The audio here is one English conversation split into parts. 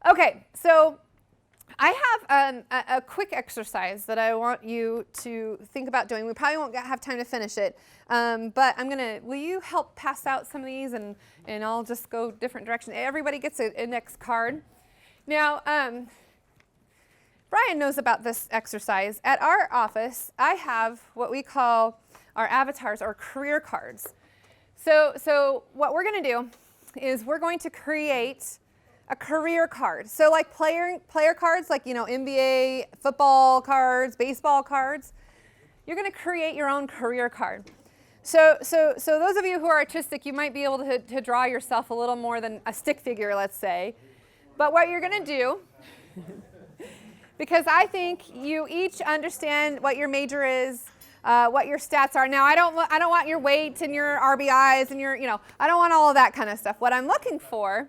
Okay, so I have a quick exercise that I want you to think about doing. We probably won't have time to finish it, but will you help pass out some of these, and I'll just go different directions. Everybody gets an index card. Now, Brian knows about this exercise. At our office, I have what we call our avatars, or career cards. So what we're going to do is we're going to create a career card. So like player cards, like, NBA, football cards, baseball cards. You're going to create your own career card. So those of you who are artistic, you might be able to draw yourself a little more than a stick figure, let's say. But what you're going to do, because I think you each understand what your major is, what your stats are. Now, I don't want your weight and your RBIs and your, I don't want all of that kind of stuff. What I'm looking for,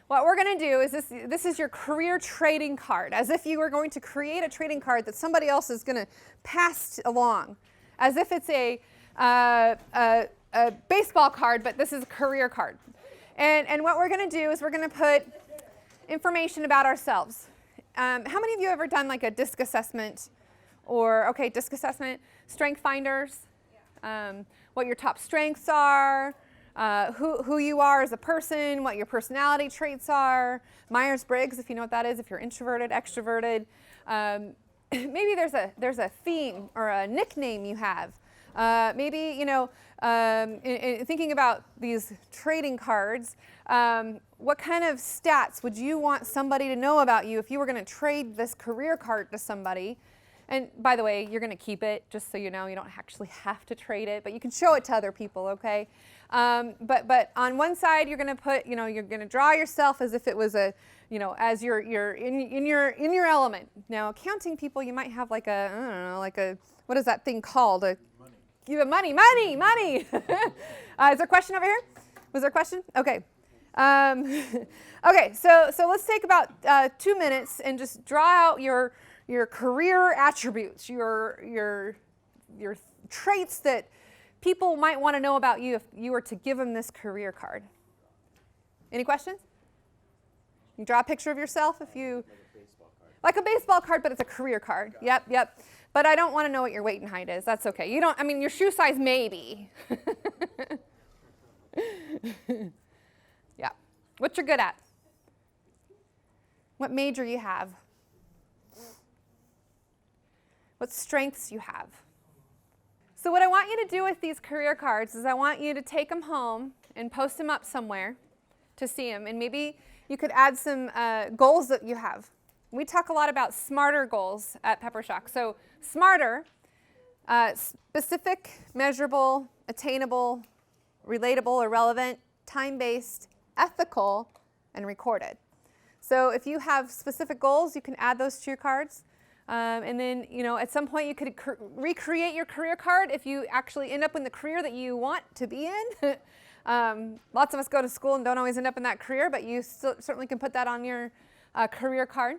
what we're going to do is this is your career trading card, as if you were going to create a trading card that somebody else is going to pass along, as if it's a baseball card, but this is a career card. And what we're going to do is we're going to put information about ourselves. How many of you have ever done like a DISC assessment, or DISC assessment, strength finders, what your top strengths are, who you are as a person, what your personality traits are, Myers-Briggs, if you know what that is, if you're introverted, extroverted. Maybe there's a theme or a nickname you have. Maybe, in thinking about these trading cards, what kind of stats would you want somebody to know about you if you were going to trade this career card to somebody? And by the way, you're going to keep it, just so you know. You don't actually have to trade it, but you can show it to other people, okay? But on one side, you're going to put, you're going to draw yourself as if it was as you're in your element. Now, accounting people, you might have like a, I don't know, what is that thing called? You have money. Is there a question over here? Was there a question? Okay. Okay, so let's take about 2 minutes and just draw out your career attributes, your traits that people might want to know about you if you were to give them this career card. Any questions? You draw a picture of yourself if you... Like a baseball card, but it's a career card. Yep. But I don't want to know what your weight and height is. That's okay. Your shoe size maybe. Yeah. What you're good at. What major you have. What strengths you have. So what I want you to do with these career cards is I want you to take them home and post them up somewhere to see them. And maybe you could add some goals that you have. We talk a lot about SMARTER goals at Pepper Shock. So SMARTER, specific, measurable, attainable, relatable or relevant, time-based, ethical, and recorded. So if you have specific goals, you can add those to your cards. And then, at some point you could recreate your career card if you actually end up in the career that you want to be in. Lots of us go to school and don't always end up in that career, but you certainly can put that on your career card.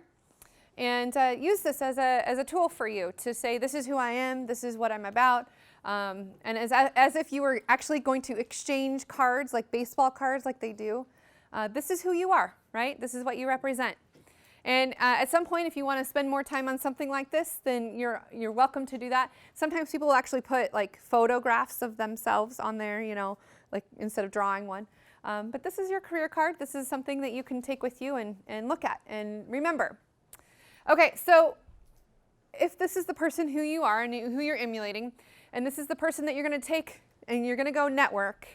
And use this as a tool for you to say, this is who I am, this is what I'm about. And as if you were actually going to exchange cards, like baseball cards like they do. This is who you are, right? This is what you represent. And at some point, if you want to spend more time on something like this, then you're welcome to do that. Sometimes people will actually put like photographs of themselves on there, like instead of drawing one. But this is your career card. This is something that you can take with you and look at and remember. Okay, so if this is the person who you are and who you're emulating, and this is the person that you're going to take and you're going to go network.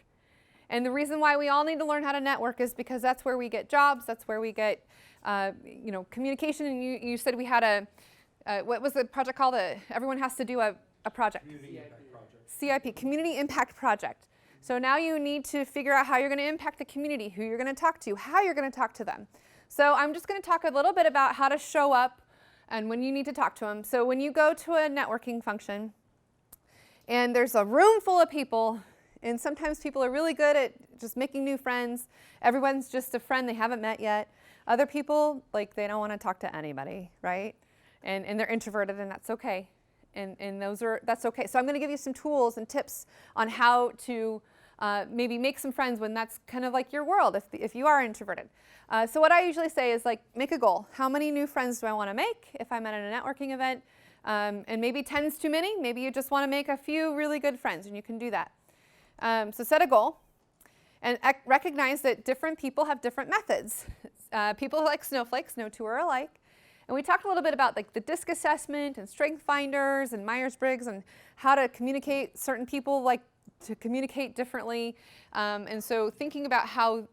And the reason why we all need to learn how to network is because that's where we get jobs, that's where we get communication. And you said we had what was the project called? Everyone has to do a project. Community Impact Project. CIP, Community Impact Project. So now you need to figure out how you're going to impact the community, who you're going to talk to, how you're going to talk to them. So I'm just going to talk a little bit about how to show up and when you need to talk to them. So when you go to a networking function and there's a room full of people, and sometimes people are really good at just making new friends. Everyone's just a friend they haven't met yet. Other people, they don't want to talk to anybody, right? And they're introverted, and that's okay. And that's okay. So I'm going to give you some tools and tips on how to Maybe make some friends when that's kind of like your world, if you are introverted. So what I usually say is like, make a goal. How many new friends do I want to make if I'm at a networking event? And maybe 10's too many. Maybe you just want to make a few really good friends, and you can do that. So set a goal, and recognize that different people have different methods. People who like snowflakes, no two are alike. And we talked a little bit about like the DISC assessment and strength finders and Myers-Briggs and how to communicate. Certain people like to communicate differently. And so thinking about how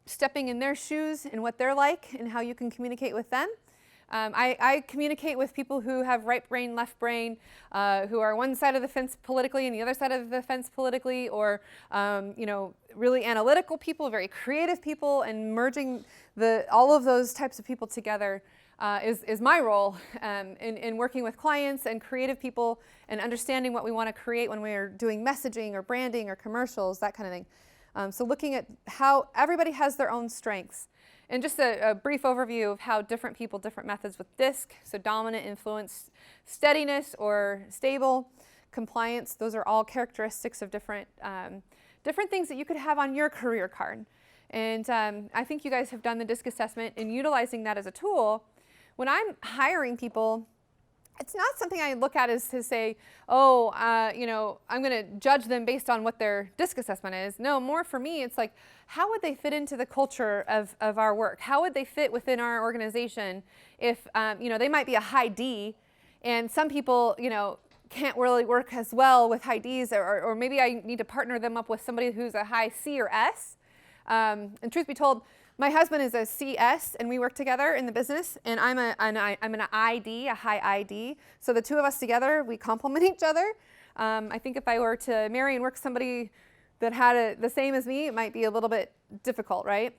stepping in their shoes and what they're like and how you can communicate with them. I communicate with people who have right brain, left brain, who are one side of the fence politically and the other side of the fence politically, or really analytical people, very creative people, and merging all of those types of people together is my role in working with clients and creative people and understanding what we want to create when we're doing messaging or branding or commercials, that kind of thing. So looking at how everybody has their own strengths. And just a brief overview of how different people, different methods with DISC, so dominant, influence, steadiness, or stable, compliance, those are all characteristics of different things that you could have on your career card. And I think you guys have done the DISC assessment and utilizing that as a tool. When I'm hiring people, it's not something I look at as to say, oh, I'm going to judge them based on what their DISC assessment is. No, more for me, it's like, how would they fit into the culture of our work? How would they fit within our organization if, they might be a high D, and some people, can't really work as well with high Ds, or maybe I need to partner them up with somebody who's a high C or S. And truth be told, my husband is a CS, and we work together in the business, and I'm an ID, a high ID. So the two of us together, we complement each other. I think if I were to marry and work somebody that had the same as me, it might be a little bit difficult, right?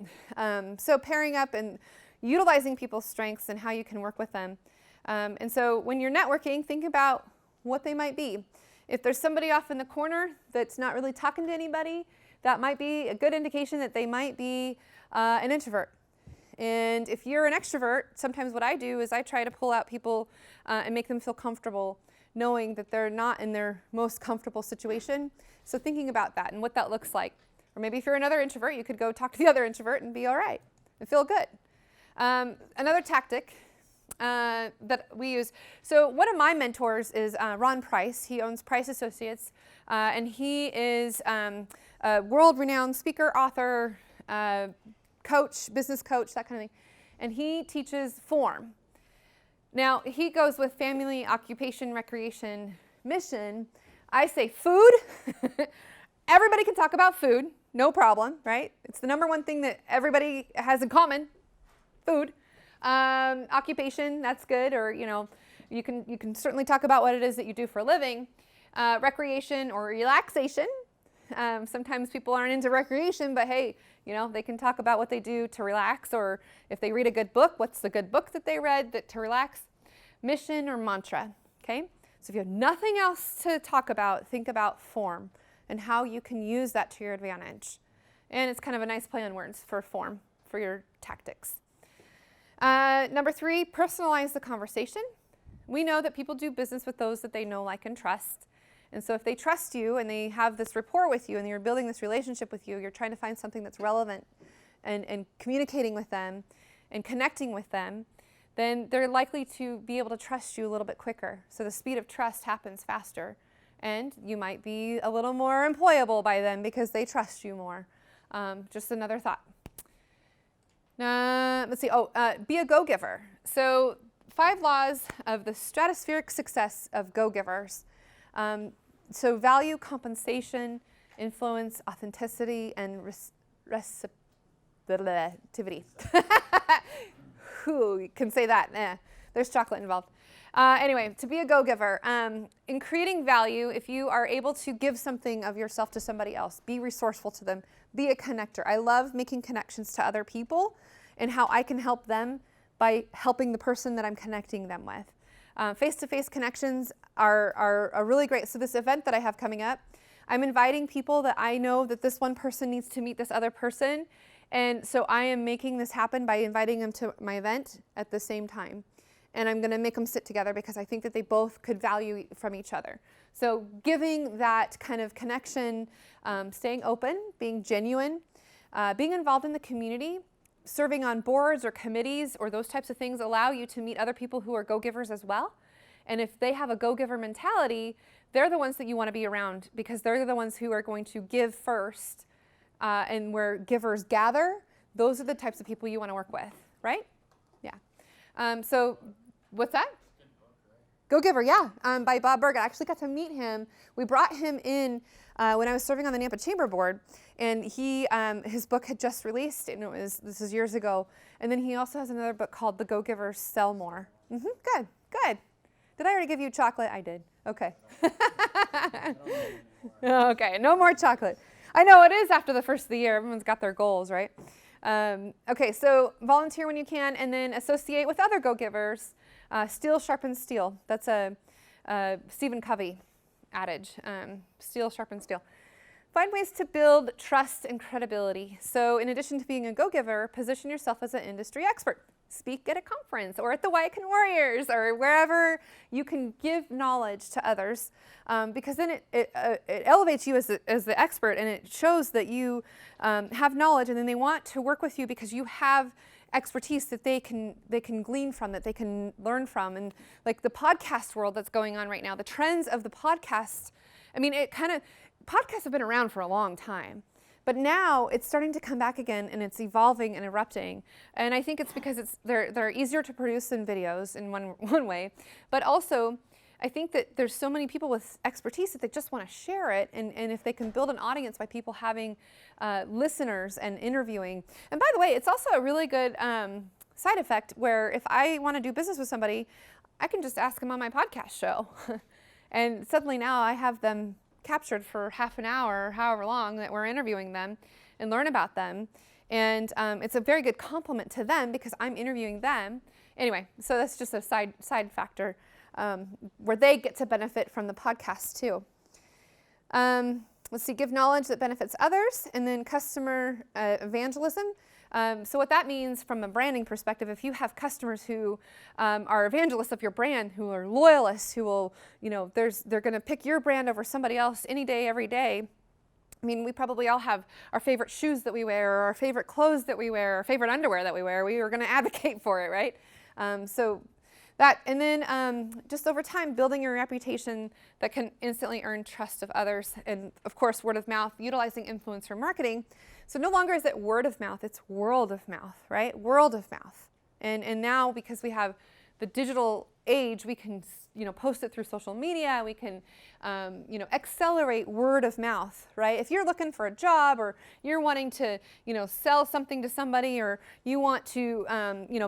So pairing up and utilizing people's strengths and how you can work with them. And so when you're networking, think about what they might be. If there's somebody off in the corner that's not really talking to anybody, that might be a good indication that they might be an introvert. And if you're an extrovert, sometimes what I do is I try to pull out people and make them feel comfortable knowing that they're not in their most comfortable situation. So thinking about that and what that looks like. Or maybe if you're another introvert, you could go talk to the other introvert and be all right and feel good. Another tactic that we use. So one of my mentors is Ron Price. He owns Price Associates, and he is a world-renowned speaker, author, coach, business coach, that kind of thing. And he teaches form. Now, he goes with family, occupation, recreation, mission. I say food. Everybody can talk about food, no problem, right? It's the number one thing that everybody has in common, food. Occupation, that's good, or you can certainly talk about what it is that you do for a living. Recreation or relaxation. Sometimes people aren't into recreation, but hey, they can talk about what they do to relax, or if they read a good book, what's the good book that they read to relax? Mission or mantra, okay? So if you have nothing else to talk about, think about form and how you can use that to your advantage. And it's kind of a nice play on words for form for your tactics. Number 3, personalize the conversation. We know that people do business with those that they know, like, and trust. And so if they trust you and they have this rapport with you and you're building this relationship with you, you're trying to find something that's relevant and communicating with them and connecting with them, then they're likely to be able to trust you a little bit quicker. So the speed of trust happens faster. And you might be a little more employable by them because they trust you more. Just another thought. Let's see. Be a go-giver. So 5 laws of the stratospheric success of go-givers. So value, compensation, influence, authenticity, and receptivity. Who can say that? There's chocolate involved. Anyway, to be a go-giver, in creating value, if you are able to give something of yourself to somebody else, be resourceful to them, be a connector. I love making connections to other people and how I can help them by helping the person that I'm connecting them with. Face-to-face connections are really great. So this event that I have coming up, I'm inviting people that I know that this one person needs to meet this other person. And so I am making this happen by inviting them to my event at the same time. and I'm going to make them sit together because I think that they both could value from each other. So giving that kind of connection, staying open, being genuine, being involved in the community, serving on boards or committees or those types of things allow you to meet other people who are go-givers as well. And if they have a go-giver mentality, they're the ones that you want to be around because they're the ones who are going to give first, and where givers gather, those are the types of people you want to work with, right? Yeah. So what's that? Go-Giver, yeah, by Bob Berg. I actually got to meet him. We brought him in when I was serving on the Nampa Chamber Board, and his book had just released, and this is years ago. And then he also has another book called The Go-Givers Sell More. Good, good. Did I already give you chocolate? I did. Okay. Okay, no more chocolate. I know it is after the first of the year. Everyone's got their goals, right? Okay, so volunteer when you can, and then associate with other go-givers. Steel sharpens steel. That's a Stephen Covey adage. Steel sharpens steel. Find ways to build trust and credibility. So in addition to being a go-giver, position yourself as an industry expert. Speak at a conference or at the Wyatt Warriors or wherever you can give knowledge to others, because then it elevates you as the expert, and it shows that you have knowledge, and then they want to work with you because you have expertise that they can glean from, that they can learn from. And like the podcast world that's going on right now, the trends of the podcast, I mean, podcasts have been around for a long time. But now it's starting to come back again, and it's evolving and erupting. And I think it's because they're easier to produce than videos in one way. But also, I think that there's so many people with expertise that they just want to share it. And if they can build an audience by people having listeners and interviewing. And by the way, it's also a really good side effect where if I want to do business with somebody, I can just ask them on my podcast show. And suddenly now I have them captured for half an hour, however long that we're interviewing them, and learn about them. And it's a very good compliment to them because I'm interviewing them. Anyway, so that's just a side factor where they get to benefit from the podcast too. Let's see, give knowledge that benefits others, and then customer evangelism. So what that means from a branding perspective, if you have customers who are evangelists of your brand, who are loyalists, who will, they're going to pick your brand over somebody else any day, every day. I mean, we probably all have our favorite shoes that we wear, or our favorite clothes that we wear, our favorite underwear that we wear. We are going to advocate for it, right? So that, and then just over time, building your reputation that can instantly earn trust of others. And of course, word of mouth, utilizing influencer marketing. So no longer is it word of mouth, it's world of mouth, right? World of mouth. And now, because we have the digital age, we can, post it through social media. We can, accelerate word of mouth, right? If you're looking for a job, or you're wanting to, sell something to somebody, or you want to,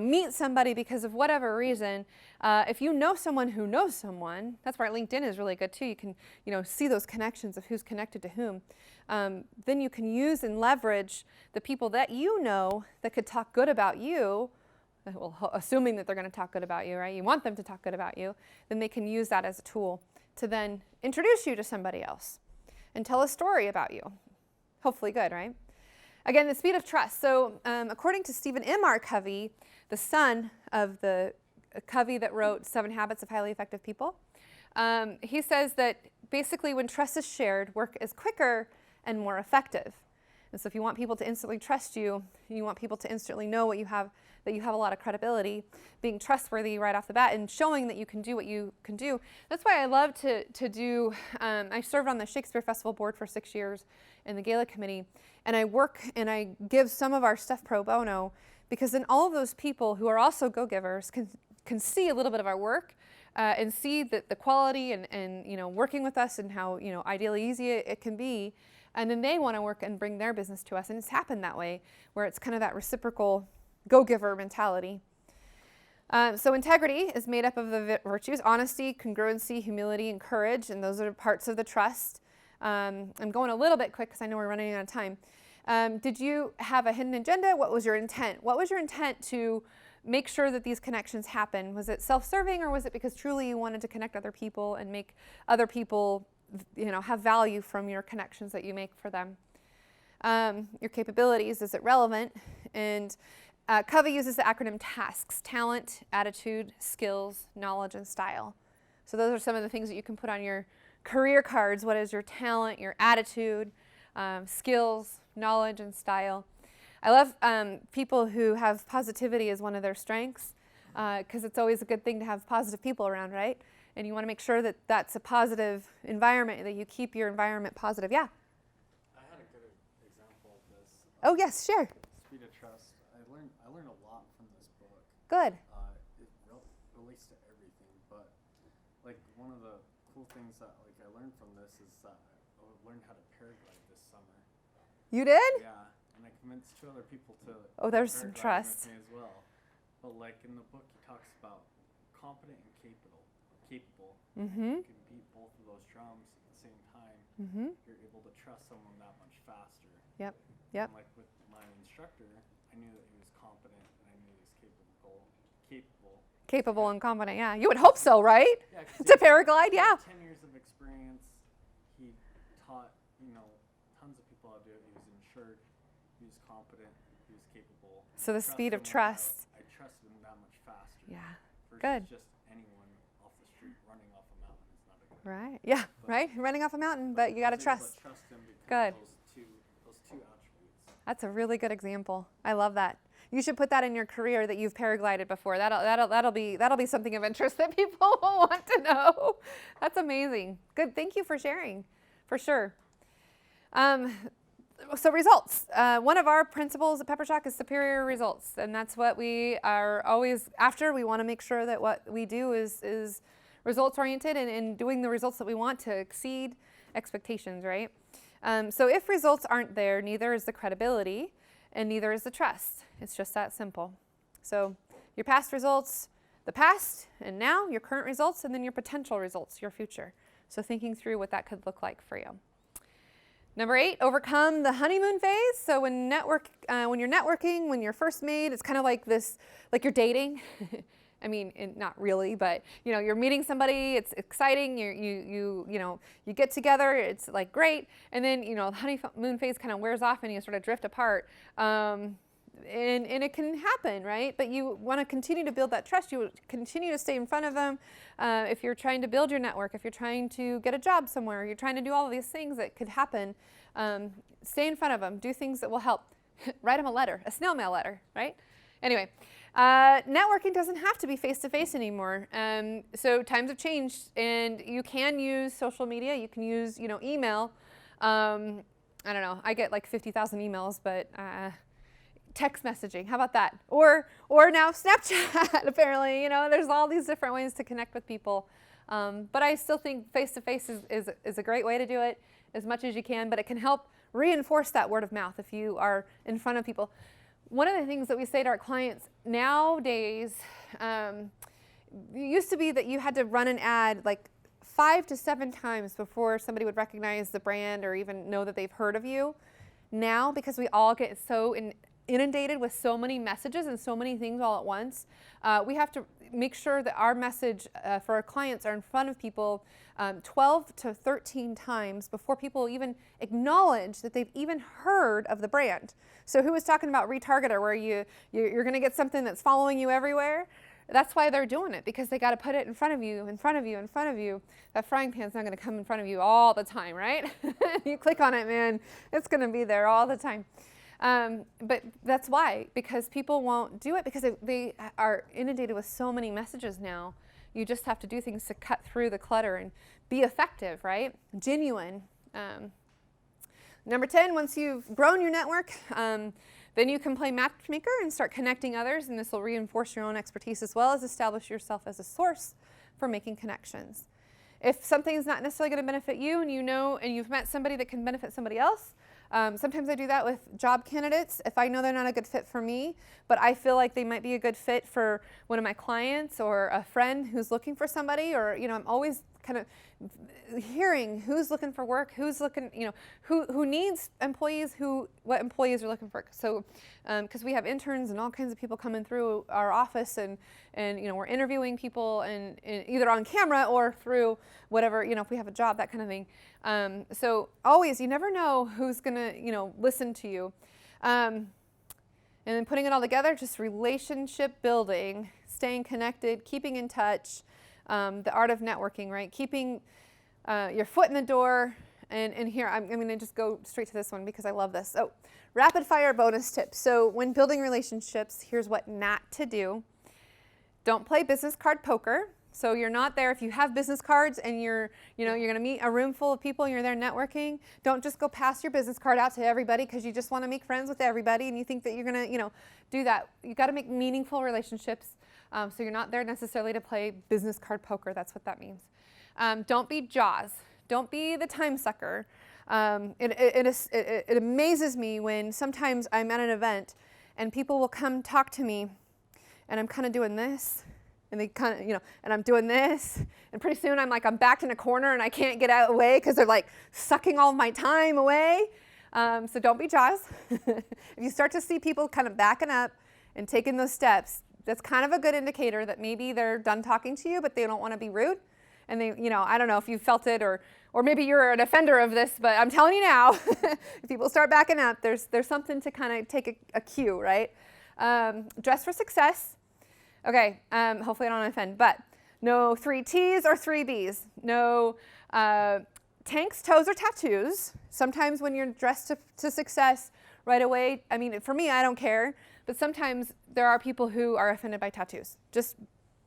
meet somebody because of whatever reason, if you know someone who knows someone, that's where LinkedIn is really good too. You can, see those connections of who's connected to whom. Then you can use and leverage the people that you know that could talk good about you. Well, assuming that they're going to talk good about you, right? You want them to talk good about you. Then they can use that as a tool to then introduce you to somebody else and tell a story about you. Hopefully good, right? Again, the speed of trust. So according to Stephen M.R. Covey, the son of the Covey that wrote 7 Habits of Highly Effective People, he says that basically when trust is shared, work is quicker and more effective. And so if you want people to instantly trust you, you want people to instantly know what you have, that you have a lot of credibility, being trustworthy right off the bat, and showing that you can do what you can do. That's why I love to do, I served on the Shakespeare Festival board for 6 years in the gala committee, and I work and I give some of our stuff pro bono, because then all of those people who are also go-givers can see a little bit of our work, and see the quality and working with us, and how ideally easy it can be. And then they want to work and bring their business to us. And it's happened that way, where it's kind of that reciprocal go-giver mentality. So integrity is made up of the virtues: honesty, congruency, humility, and courage. And those are parts of the trust. I'm going a little bit quick because I know we're running out of time. Did you have a hidden agenda? What was your intent? What was your intent to make sure that these connections happen? Was it self-serving, or was it because truly you wanted to connect other people and make other people have value from your connections that you make for them? Your capabilities, is it relevant? And COVA uses the acronym TASKS: talent, attitude, skills, knowledge, and style. So those are some of the things that you can put on your career cards. What is your talent, your attitude, skills, knowledge, and style? I love people who have positivity as one of their strengths, because it's always a good thing to have positive people around, right? And you want to make sure that that's a positive environment, that you keep your environment positive. Yeah? I had a good example of this. Oh, yes, sure. Speed of Trust. I learned a lot from this book. Good. It relates to everything, but like one of the cool things that like I learned from this is that I learned how to paraglide this summer. You did? Yeah, and I convinced 2 other people to. Oh, there's some paraglide trust. with me as well. But like in the book, he talks about competent and capable. Mm-hmm. You can beat both of those drums at the same time. Mm-hmm. You're able to trust someone that much faster. Yep. Yep. And like with my instructor, I knew that he was competent and I knew he was capable. Capable and competent, yeah. You would hope so, right? Yeah, To paraglide, yeah. 10 years of experience. He taught, tons of people how to do it. He was insured. He was competent. He was capable. So the speed of I trust. trusted him that much faster. Yeah. Versus Good. just anyone off the street running off a mountain. It's not a good. Right. Yeah. Right. Running off a mountain, but you got to trust. Trust him because Good. of those two attributes. That's a really good example. I love that. You should put that in your career that you've paraglided before. That'll be something of interest that people will want to know. That's amazing. Good. Thank you for sharing. For sure. So results. One of our principles at Pepper Shock is superior results, and that's what we are always after. We want to make sure that what we do is results oriented and doing the results that we want to exceed expectations, right? So if results aren't there, neither is the credibility and neither is the trust. It's just that simple. So your past results, the past, and now your current results, and then your potential results, your future. So thinking through what that could look like for you. Number 8, overcome the honeymoon phase. So when you're networking, when you're first made, it's kind of like this, like you're dating. I mean, not really, but you're meeting somebody. It's exciting. You get together. It's like great, and then the honeymoon phase kind of wears off, and you sort of drift apart. And it can happen, right? But you want to continue to build that trust. You continue to stay in front of them. If you're trying to build your network, if you're trying to get a job somewhere, you're trying to do all of these things that could happen. Stay in front of them. Do things that will help. Write them a letter, a snail mail letter, right? Anyway, networking doesn't have to be face-to-face anymore. So times have changed, and you can use social media. You can use, email. I don't know. I get like 50,000 emails, but text messaging. How about that? Or now Snapchat. Apparently, there's all these different ways to connect with people. But I still think face-to-face is a great way to do it as much as you can. But it can help reinforce that word of mouth if you are in front of people. One of the things that we say to our clients nowadays, it used to be that you had to run an ad like 5 to 7 times before somebody would recognize the brand or even know that they've heard of you. Now, because we all get so inundated with so many messages and so many things all at once, we have to make sure that our message for our clients are in front of people 12 to 13 times before people even acknowledge that they've even heard of the brand. So who was talking about retargeter, where you're going to get something that's following you everywhere? That's why they're doing it, because they got to put it in front of you, in front of you, in front of you. That frying pan's not going to come in front of you all the time, right? You click on it, man, it's going to be there all the time. But that's why, because people won't do it because they are inundated with so many messages now. You just have to do things to cut through the clutter and be effective, right? Genuine. Number 10, once you've grown your network, then you can play matchmaker and start connecting others, and this will reinforce your own expertise as well as establish yourself as a source for making connections. If something's not necessarily going to benefit you and you've met somebody that can benefit somebody else, sometimes I do that with job candidates. If I know they're not a good fit for me, but I feel like they might be a good fit for one of my clients or a friend who's looking for somebody, or I'm always kind of hearing who's looking for work, who's looking, who needs employees, what employees are looking for. So, because we have interns and all kinds of people coming through our office, and we're interviewing people and either on camera or through whatever, if we have a job, that kind of thing. So always, you never know who's gonna, listen to you. And And then putting it all together, just relationship building, staying connected, keeping in touch, the art of networking, right? Keeping your foot in the door. And here, I'm going to just go straight to this one because I love this. Oh, rapid fire bonus tips. So when building relationships, here's what not to do. Don't play business card poker. So you're not there if you have business cards and you're going to meet a room full of people and you're there networking. Don't just go pass your business card out to everybody because you just want to make friends with everybody and you think that you're going to, do that. You got to make meaningful relationships. So you're not there necessarily to play business card poker. That's what that means. Don't be Jaws. Don't be the time sucker. It amazes me when sometimes I'm at an event and people will come talk to me and I'm kind of doing this. And they kind of, and I'm doing this, and pretty soon I'm backed in a corner and I can't get out of the way because they're sucking all of my time away. So don't be Jaws. If you start to see people kind of backing up and taking those steps, that's kind of a good indicator that maybe they're done talking to you, but they don't want to be rude. And they, I don't know if you felt it or maybe you're an offender of this, but I'm telling you now, if people start backing up, there's something to kind of take a cue, right? Dress for success. Okay, hopefully I don't offend, but no 3 T's or 3 B's. No tanks, toes, or tattoos. Sometimes when you're dressed to success right away, for me, I don't care, but sometimes there are people who are offended by tattoos. Just,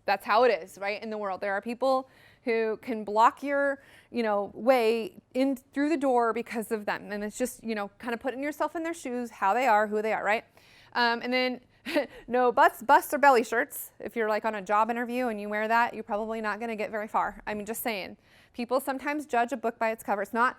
that's how it is, right, in the world. There are people who can block your, way in through the door because of them. And it's just, kind of putting yourself in their shoes, how they are, who they are, right? And then no butts, busts, or belly shirts. If you're on a job interview and you wear that, you're probably not going to get very far. Just saying. People sometimes judge a book by its cover. It's not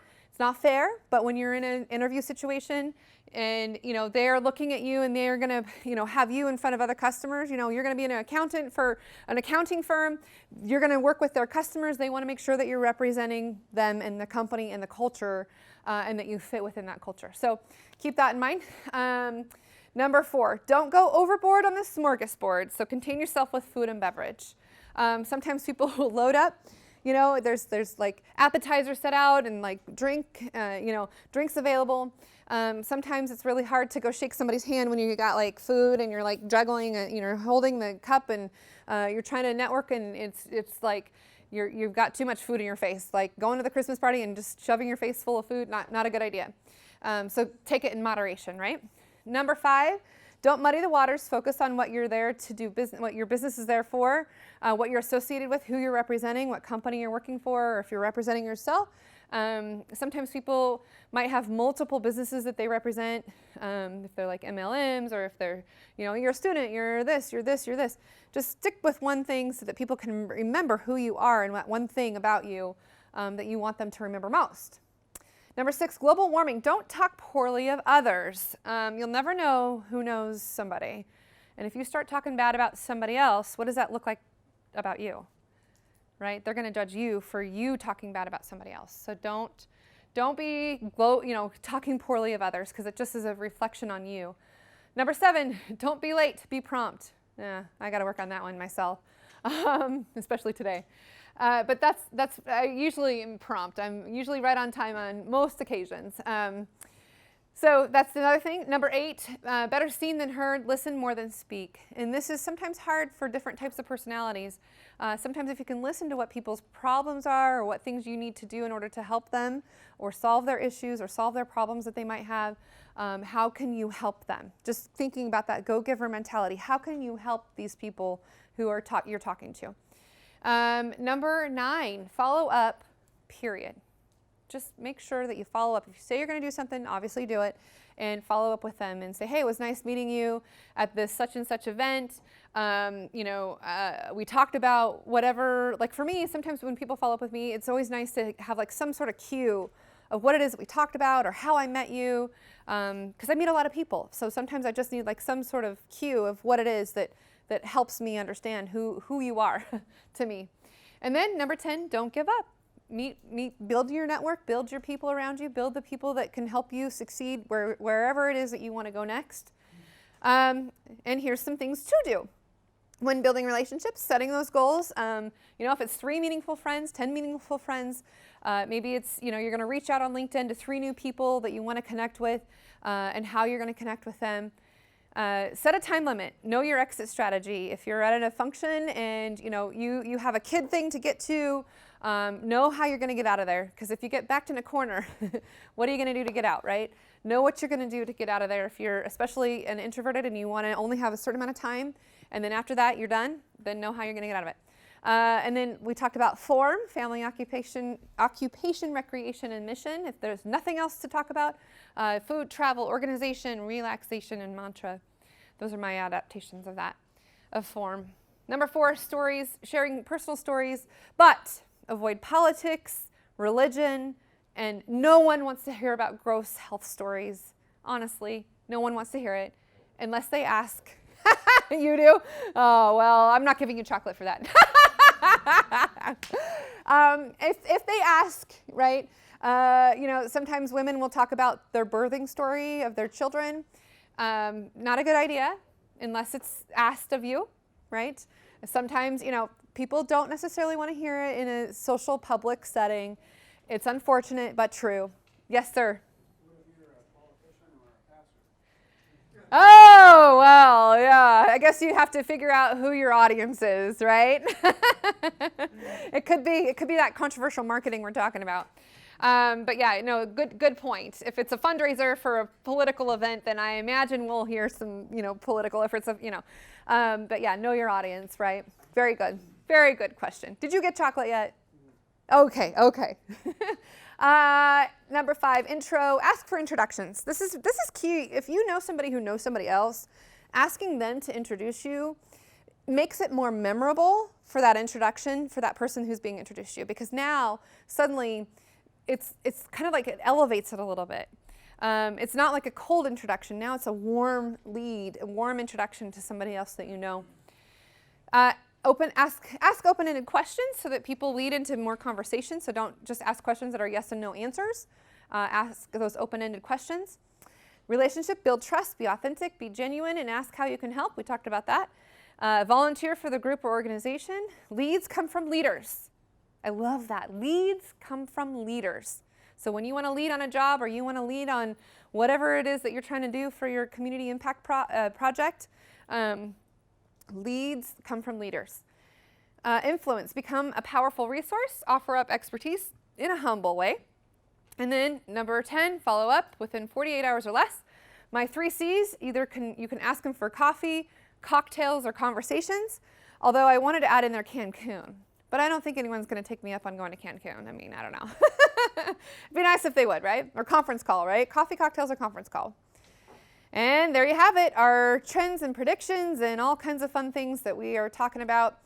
fair, but when you're in an interview situation and, they're looking at you and they're going to, have you in front of other customers, you're going to be an accountant for an accounting firm. You're going to work with their customers. They want to make sure that you're representing them and the company and the culture and that you fit within that culture. So keep that in mind. Number 4, don't go overboard on the smorgasbord. So contain yourself with food and beverage. Sometimes people will load up. There's appetizers set out and drinks available. Sometimes it's really hard to go shake somebody's hand when you got food and you're juggling, holding the cup and you're trying to network and it's you've got too much food in your face. Going to the Christmas party and just shoving your face full of food, not a good idea. So take it in moderation, right? Number 5, don't muddy the waters. Focus on what you're there to do, what your business is there for, what you're associated with, who you're representing, what company you're working for, or if you're representing yourself. Sometimes people might have multiple businesses that they represent, if they're MLMs or if they're, you're a student, you're this, you're this, you're this. Just stick with one thing so that people can remember who you are and what one thing about you that you want them to remember most. Number 6, global warming. Don't talk poorly of others. You'll never know who knows somebody. And if you start talking bad about somebody else, what does that look like about you? Right? They're going to judge you for you talking bad about somebody else. So don't be talking poorly of others because it just is a reflection on you. Number 7, don't be late. Be prompt. I got to work on that one myself, especially today. But that's I usually am prompt. I'm usually right on time on most occasions. So that's another thing. Number 8, better seen than heard, listen more than speak. And this is sometimes hard for different types of personalities. Sometimes if you can listen to what people's problems are or what things you need to do in order to help them or solve their issues or solve their problems that they might have, how can you help them? Just thinking about that go-giver mentality. How can you help these people who are you're talking to? Number 9, follow up, period. Just make sure that you follow up. If you say you're going to do something, obviously do it, and follow up with them and say, hey, it was nice meeting you at this such and such event. We talked about whatever. For me, sometimes when people follow up with me, it's always nice to have some sort of cue of what it is that we talked about or how I met you, because I meet a lot of people. So sometimes I just need some sort of cue of what it is that helps me understand who you are to me. And then number 10, don't give up. Build your network, build your people around you, build the people that can help you succeed wherever it is that you want to go next. And here's some things to do. When building relationships, setting those goals, if it's 3 meaningful friends, 10 meaningful friends, maybe it's, you're going to reach out on LinkedIn to 3 new people that you want to connect with and how you're going to connect with them. Set a time limit. Know your exit strategy. If you're at a function and you have a kid thing to get to, know how you're going to get out of there. Because if you get backed in a corner, what are you going to do to get out, right? Know what you're going to do to get out of there. If you're especially an introverted and you want to only have a certain amount of time, and then after that you're done, then know how you're going to get out of it. And then we talked about form, family, occupation, recreation, and mission. If there's nothing else to talk about, food, travel, organization, relaxation, and mantra. Those are my adaptations of that, of form. Number 4, stories, sharing personal stories, but avoid politics, religion, and no one wants to hear about gross health stories. Honestly, no one wants to hear it unless they ask. You do? Oh, well, I'm not giving you chocolate for that. If they ask, right, sometimes women will talk about their birthing story of their children. Not a good idea unless it's asked of you, right? Sometimes, people don't necessarily want to hear it in a social public setting. It's unfortunate, but true. Yes, sir. What if you're a politician or a pastor? Oh, well, yeah. I guess you have to figure out who your audience is, right? It could be that controversial marketing we're talking about. But yeah, no, good point. If it's a fundraiser for a political event, then I imagine we'll hear some, political efforts of, but yeah, know your audience, right? Very good. Very good question. Did you get chocolate yet? Okay. Number 5, intro. Ask for introductions. This is key. If you know somebody who knows somebody else, asking them to introduce you makes it more memorable for that introduction, for that person who's being introduced to you, because now suddenly it's kind of like it elevates it a little bit. It's not like a cold introduction. Now it's a warm lead, a warm introduction to somebody else that you know. Ask open-ended questions so that people lead into more conversation. So don't just ask questions that are yes and no answers. Ask those open-ended questions. Relationship, build trust, be authentic, be genuine, and ask how you can help. We talked about that. Volunteer for the group or organization. Leads come from leaders. I love that. Leads come from leaders. So when you want to lead on a job or you want to lead on whatever it is that you're trying to do for your community impact project, leads come from leaders. Influence, become a powerful resource, offer up expertise in a humble way. And then number 10, follow up within 48 hours or less. My 3 C's, you can ask them for coffee, cocktails, or conversations. Although I wanted to add in there Cancun, but I don't think anyone's going to take me up on going to Cancun. I mean, I don't know. It'd be nice if they would, right? Or conference call, right? Coffee, cocktails, or conference call. And there you have it, our trends and predictions and all kinds of fun things that we are talking about